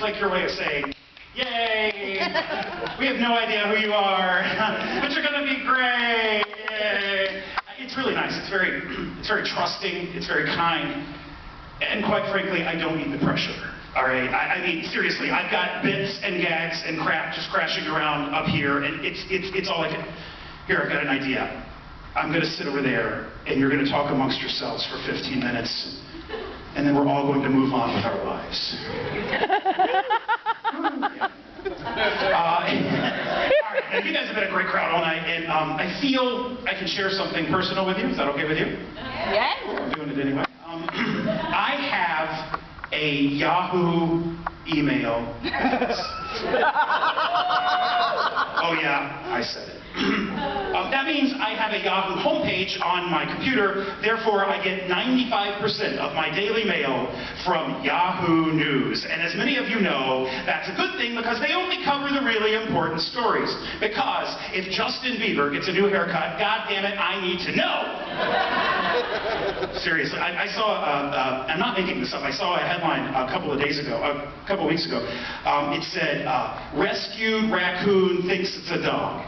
like your way of saying, yay, we have no idea who you are, but you're going to be great, yay. It's really nice. It's very trusting. It's very kind. And quite frankly, I don't need the pressure. All right? I mean, seriously, I've got bits and gags and crap just crashing around up here, and it's all I can. Here, I've got an idea. I'm going to sit over there, and you're going to talk amongst yourselves for 15 minutes, and then we're all going to move on with our lives. All right, you guys have been a great crowd all night, and I feel I can share something personal with you. Is that okay with you? Yes. I'm doing it anyway. I have a Yahoo email. Oh yeah, I said it. That means I have a Yahoo homepage on my computer, therefore I get 95% of my daily mail from Yahoo News. And as many of you know, that's a good thing because they only cover the really important stories. Because if Justin Bieber gets a new haircut, god damn it, I need to know. Seriously, I saw, I'm not making this up, I saw a headline a couple of weeks ago. It said, rescued raccoon thinks it's a dog.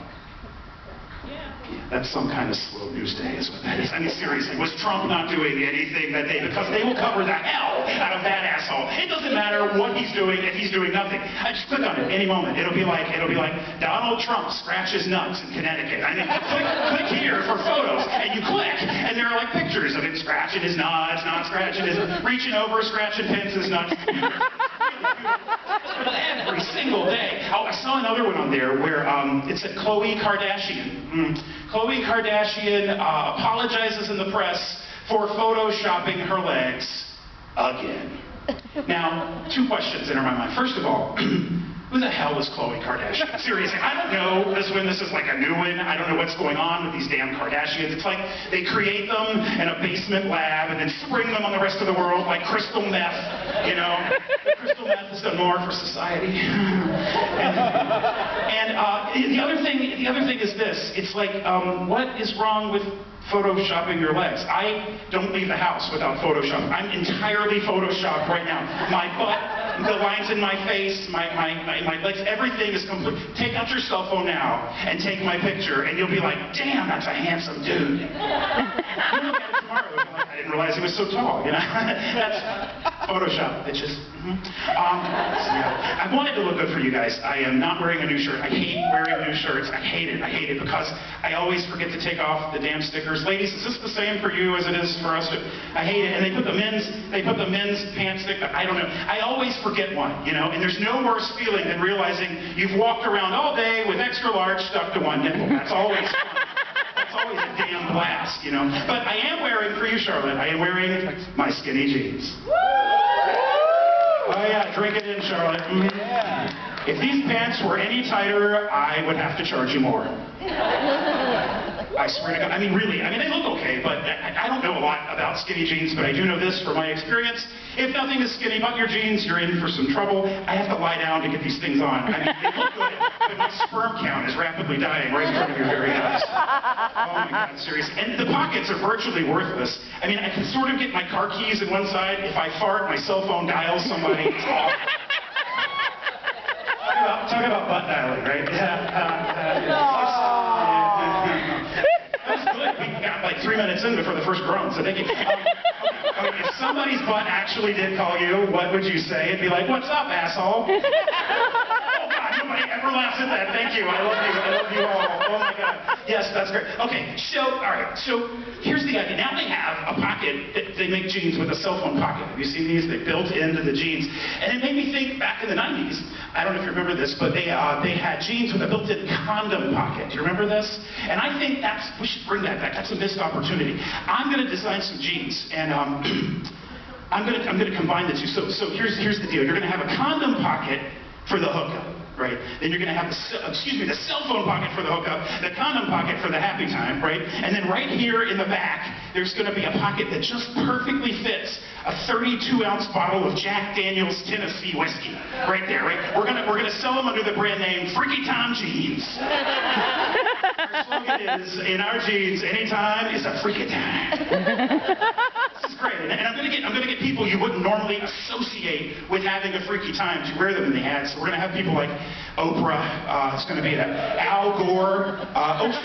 That's some kind of slow news day is what that is. I mean, seriously, was Trump not doing anything that day? Because they will cover the hell out of that asshole. It doesn't matter what he's doing if he's doing nothing. I just click on it any moment. It'll be like Donald Trump scratches nuts in Connecticut. I mean, click here for photos, and you click, and there are like pictures of him scratching his nuts, not scratching his, reaching over, scratching Pence's nuts. Every single day. Oh, I saw another one on there where it said Khloe Kardashian. Khloe Kardashian apologizes in the press for photoshopping her legs again. Now, two questions enter my mind. First of all, who the hell is Khloe Kardashian? Seriously, I don't know this is like a new one. I don't know what's going on with these damn Kardashians. It's like they create them in a basement lab and then spring them on the rest of the world like crystal meth, you know? The crystal meth has done more for society. and the other thing is this. It's like, what is wrong with photoshopping your legs? I don't leave the house without Photoshop. I'm entirely Photoshopped right now. My butt, the lines in my face, my legs, everything is complete. Take out your cell phone now and take my picture, and you'll be like, damn, that's a handsome dude. You'll look at it tomorrow and be like, I didn't realize he was so tall, you know? That's Photoshop, bitches. I wanted to look good for you guys. I am not wearing a new shirt. I hate wearing new shirts. I hate it because I always forget to take off the damn stickers. Ladies, is this the same for you as it is for us? I hate it. And they put the men's pants sticker. I don't know. I always forget one, you know, and there's no worse feeling than realizing you've walked around all day with extra large stuck to one nipple. That's always fun. That's always a damn blast, you know. But I am wearing, for you, Charlotte, I am wearing my skinny jeans. Oh yeah, drink it in, Charlotte. Mm-hmm. Yeah. If these pants were any tighter, I would have to charge you more. I swear to God. I mean, really. I mean, they look okay, but I don't know a lot about skinny jeans, but I do know this from my experience. If nothing is skinny but your jeans, you're in for some trouble. I have to lie down to get these things on. I mean, they look good, but my sperm count is rapidly dying right in front of your very eyes. Oh my God, seriously. And the pockets are virtually worthless. I mean, I can sort of get my car keys in one side. If I fart, my cell phone dials somebody. It's awful. Talk about butt dialing, right? That's good. We got like 3 minutes in before the first groan, so thank you. If somebody's butt actually did call you, what would you say? It'd be like, what's up, asshole? Oh God, nobody ever laughs at that. Thank you. I love you all. Oh my God. Yes, that's great. Okay, so, all right, so here's the idea. Now they have a pocket, they make jeans with a cell phone pocket. Have you seen these? They built into the jeans. And it made me think back in the 90s, I don't know if you remember this, but they had jeans with a built-in condom pocket. Do you remember this? And I think we should bring that back. That's a missed opportunity. I'm going to design some jeans, and I'm going to combine the two. So here's the deal. You're going to have a condom pocket for the hookup, right? Then you're going to have the cell phone pocket for the hookup, the condom pocket for the happy time, right? And then right here in the back, there's going to be a pocket that just perfectly fits a 32-ounce bottle of Jack Daniel's Tennessee whiskey, right there, right? We're gonna sell them under the brand name Freaky Tom Jeans. Our slogan is, in our jeans, anytime is a freaky time. This is great. right. And I'm gonna get people you wouldn't normally associate with having a freaky time to wear them in the ads. So we're gonna have people like Oprah. It's gonna be Al Gore.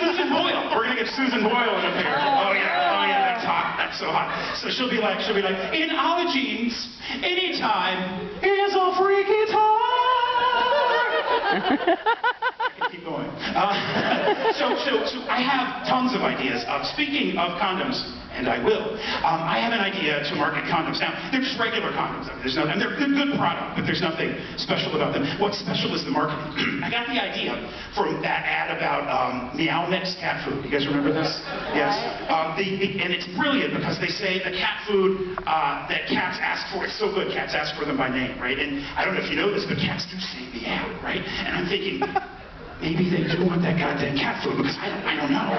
Susan Boyle. We're gonna get Susan Boyle in a pair. Oh yeah, that's hot. That's so hot. So she'll be like, in our jeans, anytime is a freaky time. Keep going. So I have tons of ideas. Speaking of condoms, and I will, I have an idea to market condoms. Now, they're just regular condoms. I mean, and they're good product, but there's nothing special about them. What's special is the marketing. I got the idea from that ad about Meow Mix cat food. You guys remember this? Yes. And it's brilliant because they say the cat food that cats ask for, it's so good, cats ask for them by name, right? And I don't know if you know this, but cats do say meow, right? And I'm thinking, maybe they do want that goddamn cat food because I don't know.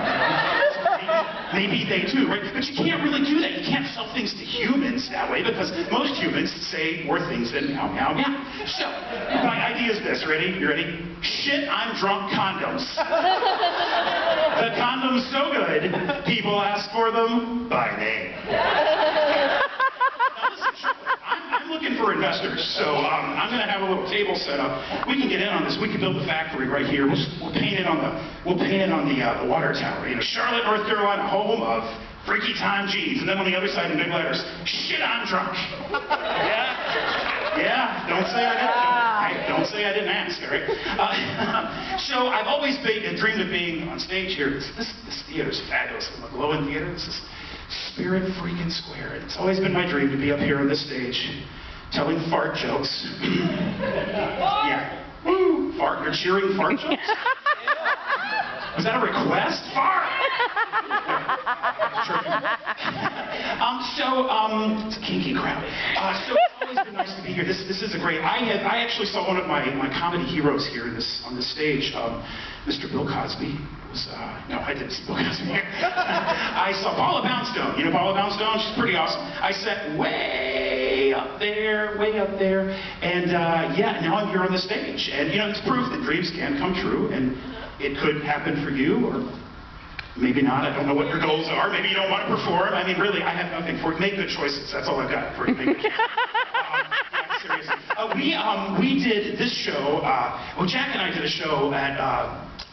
Maybe they do, right? But you can't really do that. You can't sell things to humans that way because most humans say more things than meow, meow, meow. So, my idea is this. Ready? You ready? Shit, I'm drunk condoms. The condom's so good, people ask for them by name. I'm looking for investors, so I'm going to have a little table set up. We can get in on this. We can build a factory right here. We'll paint it on the water tower. You know, Charlotte, North Carolina, home of freaky time jeans, and then on the other side in big letters, shit, I'm drunk. Yeah. Don't say I didn't ask. All right. So I've always dreamed of being on stage here. This theater is fabulous. The McGlohon Theater. This is Spirit freaking Square. It's always been my dream to be up here on this stage, telling fart jokes. Yeah. Woo! Fart. You're cheering fart jokes? Was that a request? Fart! It's a kinky crowd. So it's always been nice to be here. This is a great. I actually saw one of my comedy heroes here on this stage, Mr. Bill Cosby. No, I didn't see Bill Cosby here. I saw Paula Poundstone. You know Paula Poundstone? She's pretty awesome. I sat way up there, and yeah, now I'm here on the stage. And you know, it's proof that dreams can come true, and it could happen for you, or maybe not. I don't know what your goals are. Maybe you don't want to perform. I mean, really, I have nothing for you. Make good choices. That's all I've got for you. Make good choices. Yeah, seriously. We did this show. Jack and I did a show at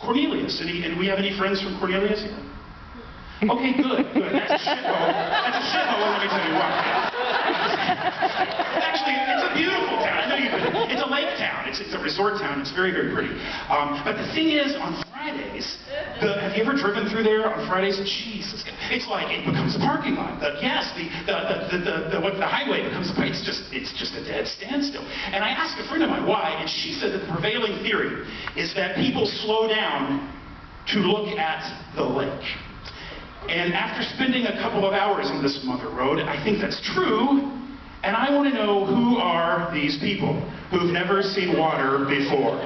Cornelius. And we have any friends from Cornelius here? Okay, good. That's a shithole. That's a shithole, let me tell you what. Actually, it's a beautiful town. I know you've been. It's a lake town. It's a resort town. It's very, very pretty. But the thing is, on Fridays, have you ever driven through there on Fridays? Jeez, it's like it becomes a parking lot. The highway becomes it's just a dead standstill. And I asked a friend of mine why, and she said that the prevailing theory is that people slow down to look at the lake. And after spending a couple of hours on this mother road, I think that's true. And I want to know, who are these people who've never seen water before?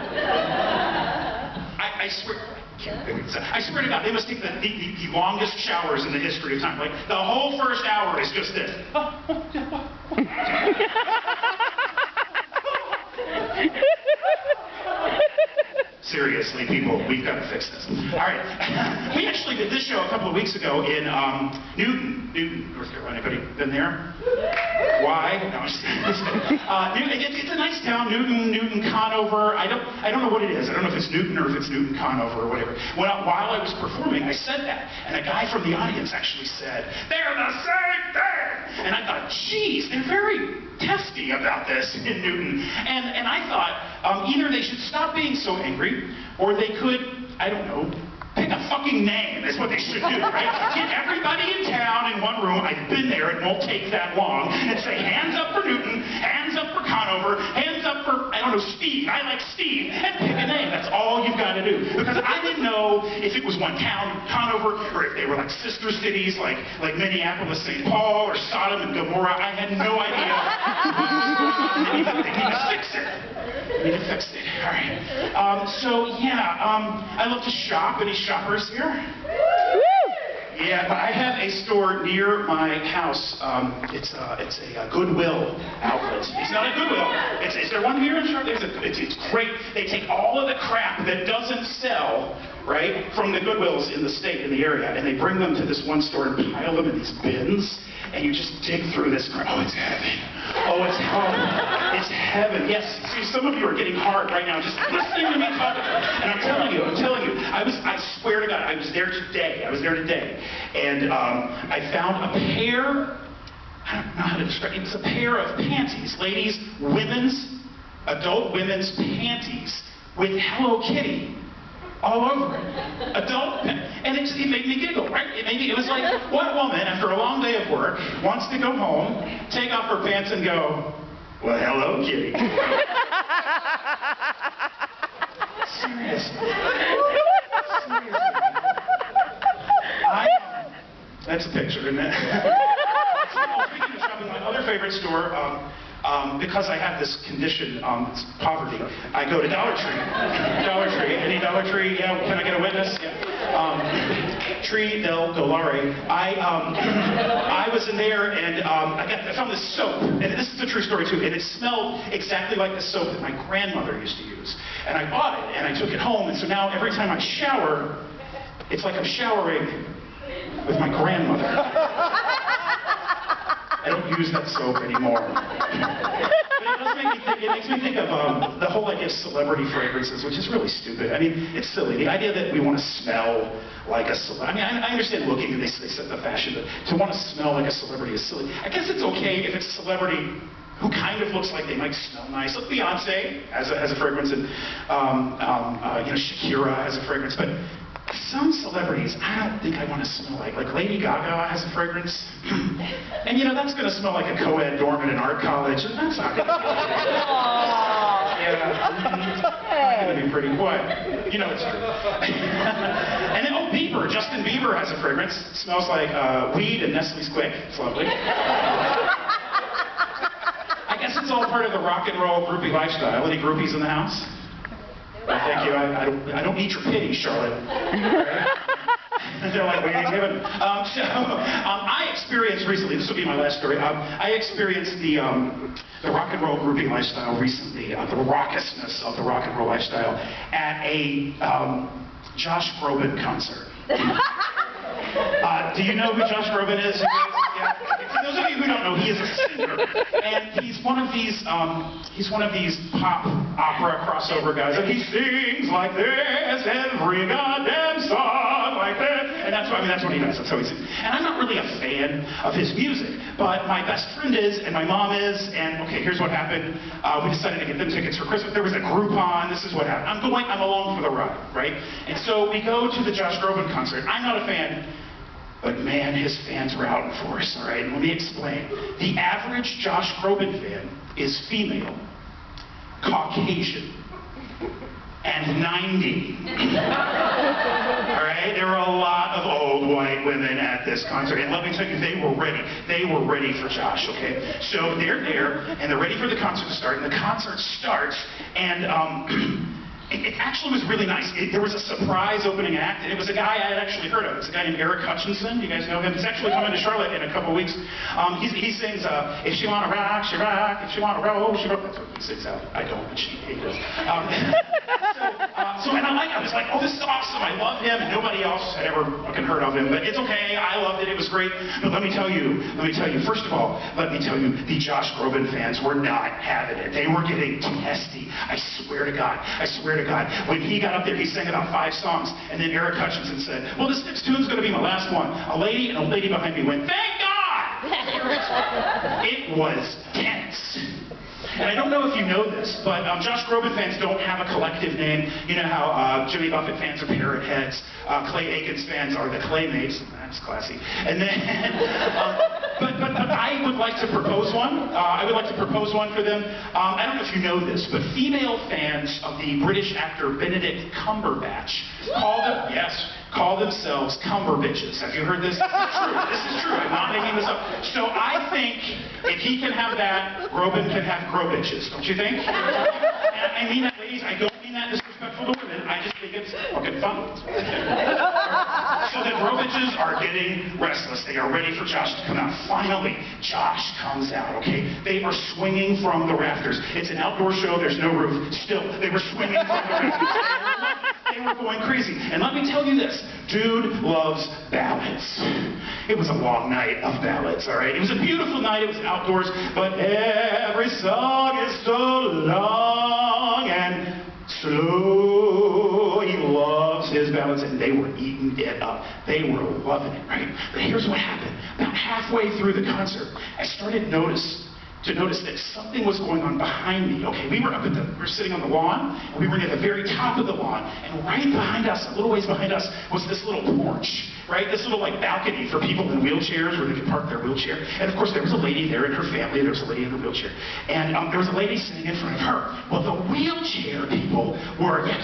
I swear to God, they must take the longest showers in the history of time. Like, the whole first hour is just this. Seriously, people, we've got to fix this. All right. We actually did this show a couple of weeks ago in Newton, North Carolina. Anybody been there? Why? No, it's a nice town, Newton, Conover. I don't know what it is. I don't know if it's Newton or if it's Newton, Conover, or whatever. While I was performing, I said that, and a guy from the audience actually said, "They're the same thing!" And I thought, geez, they're very testy about this in Newton. And I thought, either they should stop being so angry, or they could, I don't know, pick a fucking name is what they should do, right? Get everybody in town in one room, I've been there, it won't take that long, and say, hands up for Newton, hands up for Conover, hands up for, I don't know, Steve, I like Steve, and pick a name. That's all you've got to do. Because I didn't know if it was one town, Conover, or if they were like sister cities, like Minneapolis, St. Paul, or Sodom and Gomorrah. I had no idea. They need to fix it. They need to fix it. All right. So yeah, I love to shop. Any shoppers here? Yeah, but I have a store near my house. It's a Goodwill outlet. It's not a Goodwill. Is there one here in Charlotte? It's great. They take all of the crap that doesn't sell, right, from the Goodwills in the state, in the area, and they bring them to this one store and pile them in these bins. and you just dig through this crowd. Oh, it's heaven. Oh, it's heaven. It's heaven. Yes, see, some of you are getting hard right now just listening to me talk. And I'm telling you, I swear to God, I was there today. And I found a pair, I don't know how to describe it. It was a pair of panties, ladies, adult women's panties with Hello Kitty all over it. And it made me giggle, right? It was like, what woman, after a long day of work, wants to go home, take off her pants and go, well, hello, kitty. Seriously. That's a picture, isn't it? Speaking of shopping, my other favorite store, because I have this condition, it's poverty, I go to Dollar Tree. Dollar Tree. Any Dollar Tree? Yeah, can I get a witness? Yeah. Tree del Dolare. I was in there and I found this soap, and this is a true story too, and it smelled exactly like the soap that my grandmother used to use. And I bought it, and I took it home, and so now every time I shower, it's like I'm showering with my grandmother. I don't use that soap anymore. But it makes me think of the whole idea of celebrity fragrances, which is really stupid. I mean, it's silly. The idea that we want to smell like a celebrity. I mean, I understand looking, and they set the fashion, but to want to smell like a celebrity is silly. I guess it's okay if it's a celebrity who kind of looks like they might smell nice. Like Beyonce has a fragrance, and Shakira has a fragrance, but some celebrities, I don't think I want to smell like Lady Gaga has a fragrance. And that's going to smell like a co-ed dorm at an art college, and that's not going to be it's going to be pretty quiet. It's true. And then, Bieber. Justin Bieber has a fragrance. It smells like weed and Nestle's Quick. It's lovely. I guess it's all part of the rock and roll groupie lifestyle. Any groupies in the house? Well, thank you. I don't need your pity, Charlotte. They're like, we ain't giving. I experienced recently, this will be my last story, I experienced the rock and roll groupie lifestyle recently, the raucousness of the rock and roll lifestyle at a Josh Groban concert. Do you know who Josh Groban is? Yeah. For those of you who don't know, he is a singer, and he's one of these pop opera crossover guys, and he sings like this every goddamn song like this, and that's what he does. That's how he sings. And I'm not really a fan of his music, but my best friend is, and my mom is, and okay, here's what happened. We decided to get them tickets for Christmas. There was a Groupon. This is what happened. I'm along for the ride, right? And so we go to the Josh Groban concert. I'm not a fan. But man, his fans were out in force, all right? Let me explain. The average Josh Groban fan is female, Caucasian, and 90. All right? There were a lot of old white women at this concert, and let me tell you, they were ready. They were ready for Josh, okay? So they're there, and they're ready for the concert to start, and the concert starts, and it actually was really nice. There was a surprise opening act, and it was a guy I had actually heard of. It's a guy named Eric Hutchinson. You guys know him? He's actually coming to Charlotte in a couple weeks. He sings, if she wanna rock, she rock. If she wanna roll, she roll. That's what he sings out. I don't, but she does. And I was like, oh, this is awesome. I love him. And nobody else had ever fucking heard of him, but it's okay. I loved it. It was great. But let me tell you, first of all, the Josh Groban fans were not having it. They were getting testy. I swear to God. When he got up there, he sang about 5 songs, and then Eric Hutchinson said, well, this next tune's going to be my last one. A lady behind me went, thank God! It was tense. And I don't know if you know this, but Josh Groban fans don't have a collective name. You know how Jimmy Buffett fans are Parrot Heads, Clay Aiken's fans are the Claymates. That's classy. And then, but I would like to propose one. I would like to propose one for them. I don't know if you know this, but female fans of the British actor Benedict Cumberbatch call themselves Cumberbitches. Have you heard this? This is true. I'm not making this up. So I think if he can have that, Groban can have Grobitches. Don't you think? And I mean that, ladies. I don't mean that disrespectful to women. I just think it's fucking fun. So the Grobitches are getting restless. They are ready for Josh to come out. Finally, Josh comes out, okay? They are swinging from the rafters. It's an outdoor show. There's no roof. Still, they were swinging from the rafters. They They were going crazy. And let me tell you this, dude loves ballads. It was a long night of ballads, all right? It was a beautiful night, it was outdoors, but every song is so long and slow. He loves his ballads, and they were eating it up. They were loving it, right? But here's what happened. About halfway through the concert, I started to notice that something was going on behind me. Okay, we were sitting on the lawn, and we were near the very top of the lawn, and right behind us, a little ways behind us, was this little porch, right? This little like balcony for people in wheelchairs where they could park their wheelchair. And of course, there was a lady there and her family. There was a lady in the wheelchair, and there was a lady sitting in front of her. Well, the wheelchair people were yak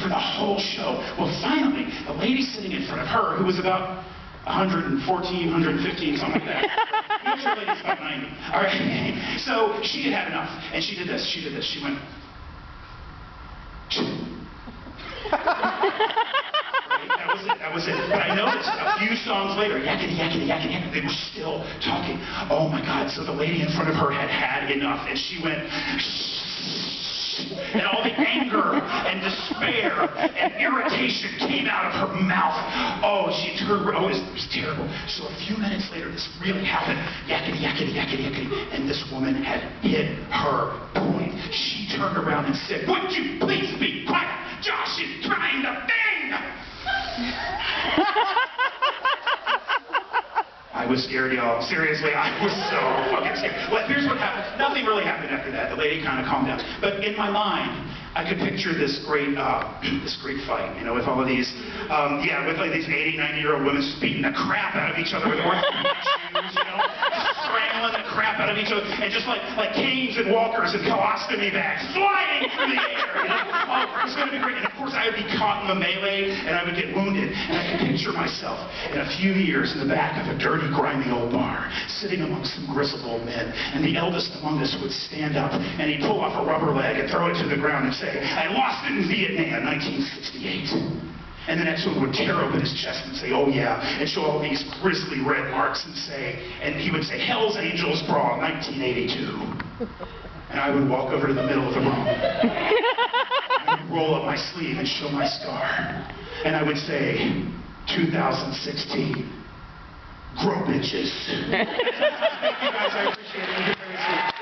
for the whole show. Well, finally, the lady sitting in front of her, who was about 114, 115, something like that. Wheelchair lady's about 90. All right. So she had had enough, and she did this. She went. Right, that was it. But I noticed a few songs later, yakety, they were still talking. Oh my God! So the lady in front of her had had enough, and she went. And all the anger and despair and irritation came out of her mouth. Oh, she turned, oh, it was terrible. So a few minutes later, this really happened. Yakety, and this woman had hit her point. She turned around and said, "Would you please be quiet? Josh is trying to bang!" I was scared, y'all. Seriously, I was so fucking scared. Well, here's what happened. Nothing really happened after that. The lady kind of calmed down. But in my mind, I could picture this great fight, you know, with all of these, with like these 80, 90-year-old women just beating the crap out of each other with orthopedic shoes, you know, strangling the crap out of each other, and just like canes and walkers and colostomy bags flying through the air, you know. Oh, it was going to be great. And of course, I would be caught in the melee, and I would get wounded, and I could picture myself in a few years in the back of a dirty, grimy old bar, sitting amongst some grizzled old men, and the eldest among us would stand up, and he'd pull off a rubber leg and throw it to the ground and say, "I lost it in Vietnam, 1968. And the next one would tear open his chest and say, "Oh yeah," and show all these grisly red marks and he would say, "Hell's Angels Brawl, 1982. And I would walk over to the middle of the room. I would roll up my sleeve and show my scar. And I would say, 2016, grow bitches. Thank you guys, I appreciate it.